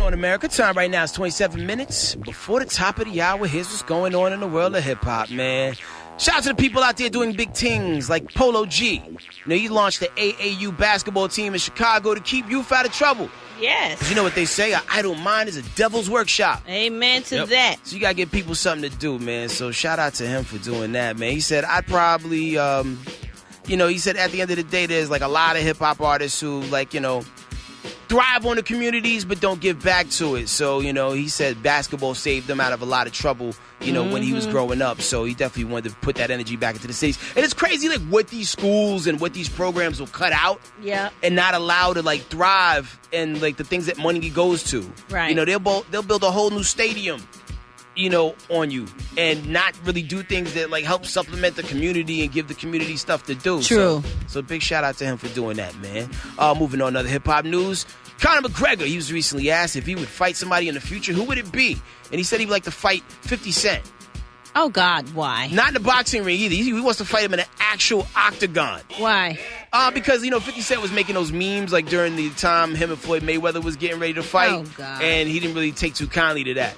in America. Time right now is 27 minutes before the top of the hour. Here's what's going on in the world of hip-hop, man. Shout out to the people out there doing big things like Polo G. You know, he launched the AAU Basketball team in Chicago to keep youth out of trouble. Yes. You know what they say? An idle mind is a devil's workshop. Amen to that. So you got to give people something to do, man. So shout out to him for doing that, man. He said, I'd probably, he said at the end of the day, there's like a lot of hip-hop artists who, like, thrive on the communities but don't give back to it. So, he said basketball saved him out of a lot of trouble, when he was growing up. So he definitely wanted to put that energy back into the cities. And it's crazy, like, what these schools and what these programs will cut out and not allow to, like, thrive and, like, the things that money goes to. Right. They'll build a whole new stadium, on you and not really do things that, like, help supplement the community and give the community stuff to do. True. So big shout out to him for doing that, man. Moving on to other hip-hop news. Conor McGregor, he was recently asked if he would fight somebody in the future, who would it be? And he said he would like to fight 50 Cent. Oh, God, why? Not in the boxing ring either. He wants to fight him in an actual octagon. Why? Because, 50 Cent was making those memes, like, during the time him and Floyd Mayweather was getting ready to fight. Oh, God. And he didn't really take too kindly to that.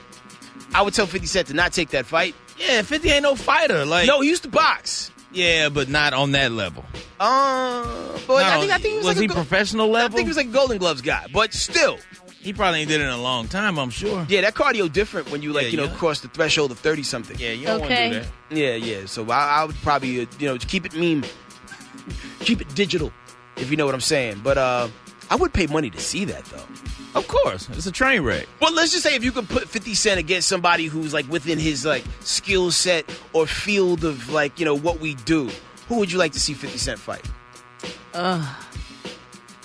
I would tell 50 Cent to not take that fight. Yeah, 50 ain't no fighter. Like, no, he used to box. Yeah, but not on that level. But I think he was he professional level? I think he was like a Golden Gloves guy, but still. He probably ain't did it in a long time, I'm sure. Yeah, that cardio different when you cross the threshold of 30-something. Yeah, you don't want to do that. Yeah. So I would probably, keep it meme, keep it digital, if you know what I'm saying. But I would pay money to see that, though. Of course. It's a train wreck. Well, let's just say if you could put 50 Cent against somebody who's, like, within his, like, skill set or field of, like, what we do, who would you like to see 50 Cent fight?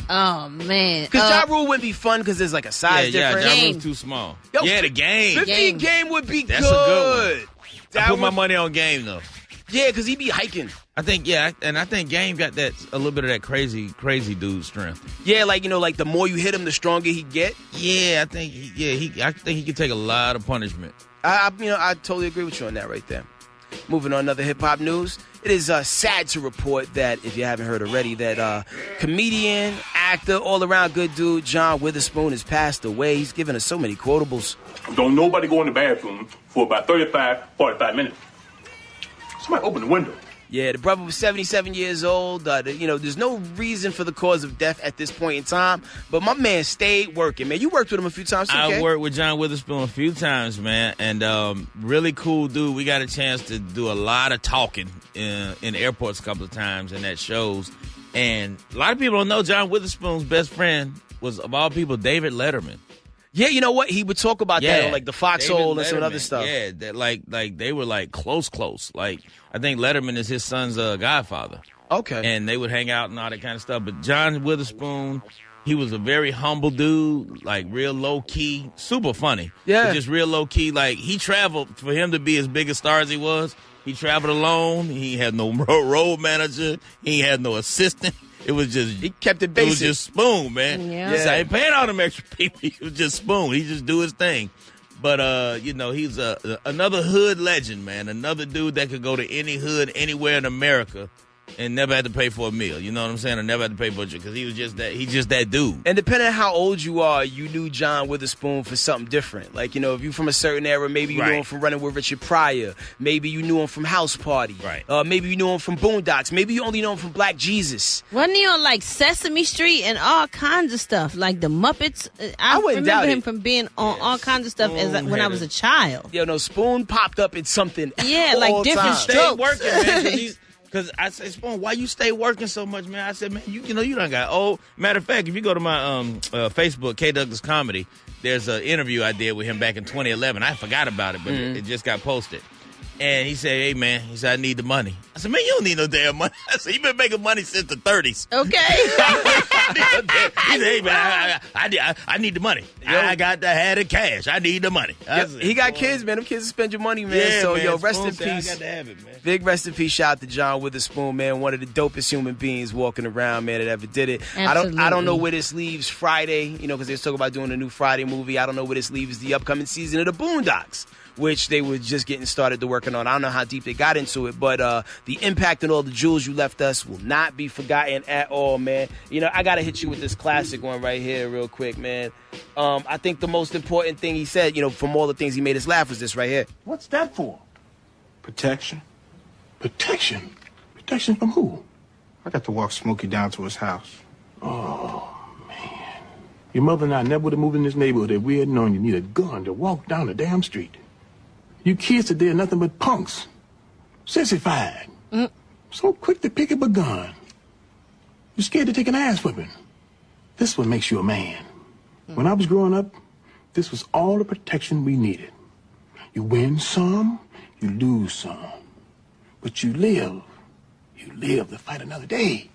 Oh, man. Because Ja Rule wouldn't be fun because there's, like, a size difference. Ja Rule's too small. The game. 50 game would be That's a good one. I put my money on Game, though. Yeah, because he'd be hiking. I think Game got that a little bit of that crazy dude strength. Yeah, like the more you hit him, the stronger he get. Yeah, I think he could take a lot of punishment. I totally agree with you on that right there. Moving on, another hip hop news. It is sad to report that, if you haven't heard already, that comedian, actor, all around good dude John Witherspoon has passed away. He's given us so many quotables. Don't nobody go in the bathroom for about 45 minutes. Somebody open the window. Yeah, the brother was 77 years old. There's no reason for the cause of death at this point in time. But my man stayed working, man. You worked with him a few times, too, I worked with John Witherspoon a few times, man. And really cool dude. We got a chance to do a lot of talking in airports a couple of times and at shows. And a lot of people don't know John Witherspoon's best friend was, of all people, David Letterman. Yeah, you know what? He would talk about that on, like, the Foxhole and some other stuff. Yeah, that like they were, like, close. Like, I think Letterman is his son's godfather. Okay. And they would hang out and all that kind of stuff. But John Witherspoon, he was a very humble dude, like, real low-key, super funny. Yeah. But just real low-key. Like, he traveled, for him to be as big a star as he was, he traveled alone. He had no road manager. He had no assistant. It was just... He kept it basic. It was just Spoon, man. Yeah. So I ain't paying all them extra people. He was just Spoon. He just do his thing. But, he's another hood legend, man. Another dude that could go to any hood anywhere in America and never had to pay for a meal. You know what I'm saying? Or never had to pay for it because he's just that dude. And depending on how old you are, you knew John Witherspoon for something different. Like, if you're from a certain era, maybe you knew him from Running with Richard Pryor. Maybe you knew him from House Party. Right. Maybe you knew him from Boondocks. Maybe you only know him from Black Jesus. Wasn't he on, like, Sesame Street and all kinds of stuff? Like the Muppets? I remember him from being on all kinds of stuff when I was a child. Spoon popped up in something. Yeah, like different strokes. Working, man, because I said, Spoon, why you stay working so much, man? I said, man, you done got old. Matter of fact, if you go to my Facebook, K. Douglas Comedy, there's an interview I did with him back in 2011. I forgot about it, but it just got posted. And he said, hey, man, I need the money. I said, man, you don't need no damn money. I said, you been making money since the 30s. Okay. He said, hey, man, I need the money. I had the cash. I need the money. Said, he got kids, man. Them kids spend your money, man. Yeah, so, man, rest in Spoon peace. I got to have it, man. Big rest in peace. Shout out to John Witherspoon, man. One of the dopest human beings walking around, man, that ever did it. Absolutely. I don't know where this leaves Friday, because they're talking about doing a new Friday movie. I don't know where this leaves the upcoming season of the Boondocks, which they were just getting started to working on. I don't know how deep they got into it, but the impact and all the jewels you left us will not be forgotten at all, man. I got to hit you with this classic one right here real quick, man. I think the most important thing he said, from all the things he made us laugh, was this right here. What's that for? Protection. Protection? Protection from who? I got to walk Smokey down to his house. Oh, man. Your mother and I never would have moved in this neighborhood if we had known you need a gun to walk down the damn street. You kids today are nothing but punks. Sissified. So quick to pick up a gun. You're scared to take an ass whipping. This is what makes you a man. When I was growing up, this was all the protection we needed. You win some, you lose some. But you live to fight another day.